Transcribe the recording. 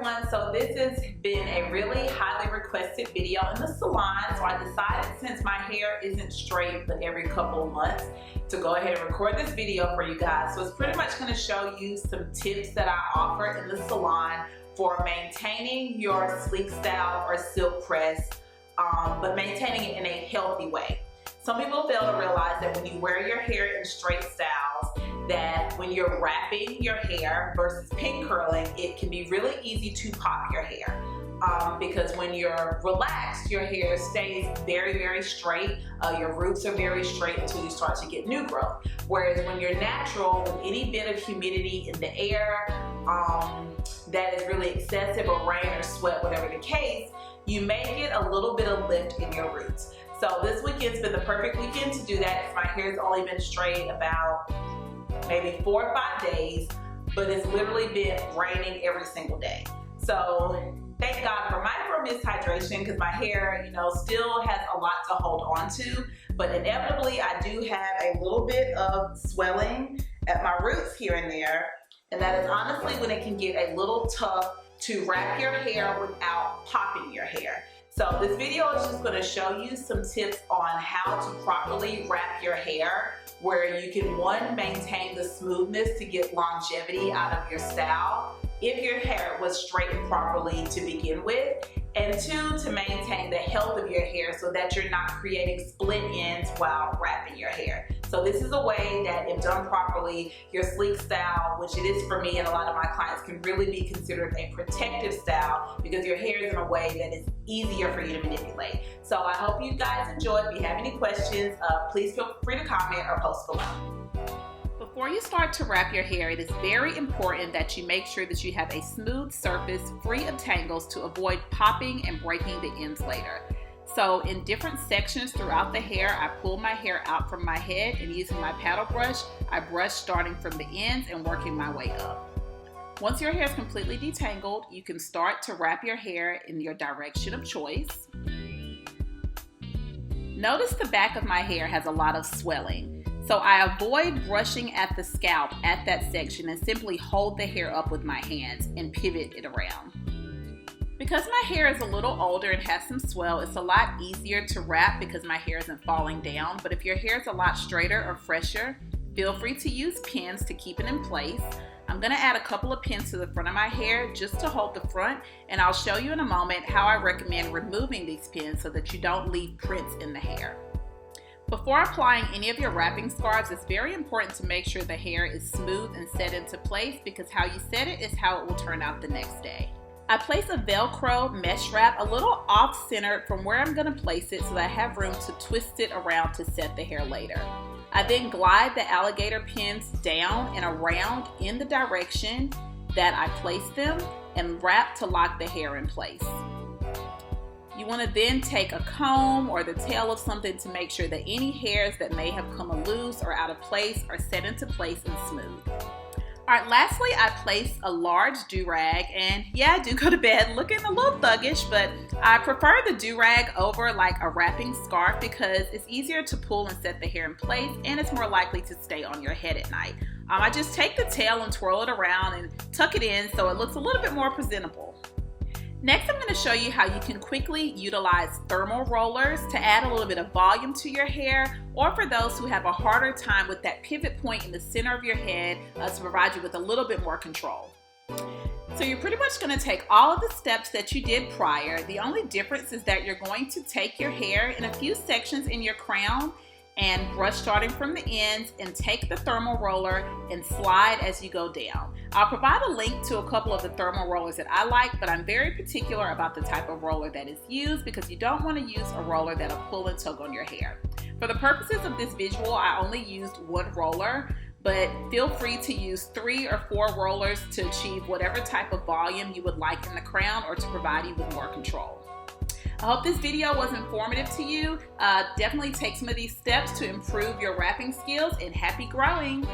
everyone, so this has been a really highly requested video in the salon, so I decided, since my hair isn't straight but every couple of months, to go ahead and record this video for you guys. So it's pretty much going to show you some tips that I offer in the salon for maintaining your sleek style or silk press, but maintaining it in a healthy way. Some people fail to realize that when you wear your hair in straight styles, that when you're wrapping your hair versus pin curling, it can be really easy to pop your hair. Because when you're relaxed, your hair stays very, very straight. Your roots are very straight until you start to get new growth. Whereas when you're natural, with any bit of humidity in the air that is really excessive, or rain or sweat, whatever the case, you may get a little bit of lift in your roots. So this weekend's been the perfect weekend to do that. My hair's only been straight about maybe 4 or 5 days, but it's literally been raining every single day. So thank God for micro mishydration, because my hair, still has a lot to hold on to, but inevitably I do have a little bit of swelling at my roots here and there, and that is honestly when it can get a little tough to wrap your hair without popping your hair. So this video is just going to show you some tips on how to properly wrap your hair, where you can, one, maintain the smoothness to get longevity out of your style if your hair was straightened properly to begin with, and two, to maintain the health of your hair so that you're not creating split ends while wrapping your hair. So this is a way that, if done properly, your sleek style, which it is for me and a lot of my clients, can really be considered a protective style, because your hair is in a way that is easier for you to manipulate. So I hope you guys enjoyed. If you have any questions, please feel free to comment or post below. Before you start to wrap your hair, it is very important that you make sure that you have a smooth surface free of tangles to avoid popping and breaking the ends later. So in different sections throughout the hair, I pull my hair out from my head, and using my paddle brush, I brush starting from the ends and working my way up. Once your hair is completely detangled, you can start to wrap your hair in your direction of choice. Notice the back of my hair has a lot of swelling. So I avoid brushing at the scalp at that section and simply hold the hair up with my hands and pivot it around. Because my hair is a little older and has some swell, it's a lot easier to wrap because my hair isn't falling down. But if your hair is a lot straighter or fresher, feel free to use pins to keep it in place. I'm going to add a couple of pins to the front of my hair just to hold the front, and I'll show you in a moment how I recommend removing these pins so that you don't leave prints in the hair. Before applying any of your wrapping scarves, it's very important to make sure the hair is smooth and set into place, because how you set it is how it will turn out the next day. I place a Velcro mesh wrap a little off-centered from where I'm going to place it so that I have room to twist it around to set the hair later. I then glide the alligator pins down and around in the direction that I placed them and wrap to lock the hair in place. You want to then take a comb or the tail of something to make sure that any hairs that may have come loose or out of place are set into place and smooth. Alright, lastly, I place a large do-rag, and yeah, I do go to bed looking a little thuggish, but I prefer the do-rag over like a wrapping scarf because it's easier to pull and set the hair in place, and it's more likely to stay on your head at night. I just take the tail and twirl it around and tuck it in so it looks a little bit more presentable. Next, I'm going to show you how you can quickly utilize thermal rollers to add a little bit of volume to your hair, or for those who have a harder time with that pivot point in the center of your head to provide you with a little bit more control. So you're pretty much going to take all of the steps that you did prior. The only difference is that you're going to take your hair in a few sections in your crown and brush starting from the ends, and take the thermal roller and slide as you go down. I'll provide a link to a couple of the thermal rollers that I like, but I'm very particular about the type of roller that is used, because you don't want to use a roller that'll pull and tug on your hair. For the purposes of this visual, I only used one roller, but feel free to use 3 or 4 rollers to achieve whatever type of volume you would like in the crown, or to provide you with more control. I hope this video was informative to you. Definitely take some of these steps to improve your wrapping skills, and happy growing!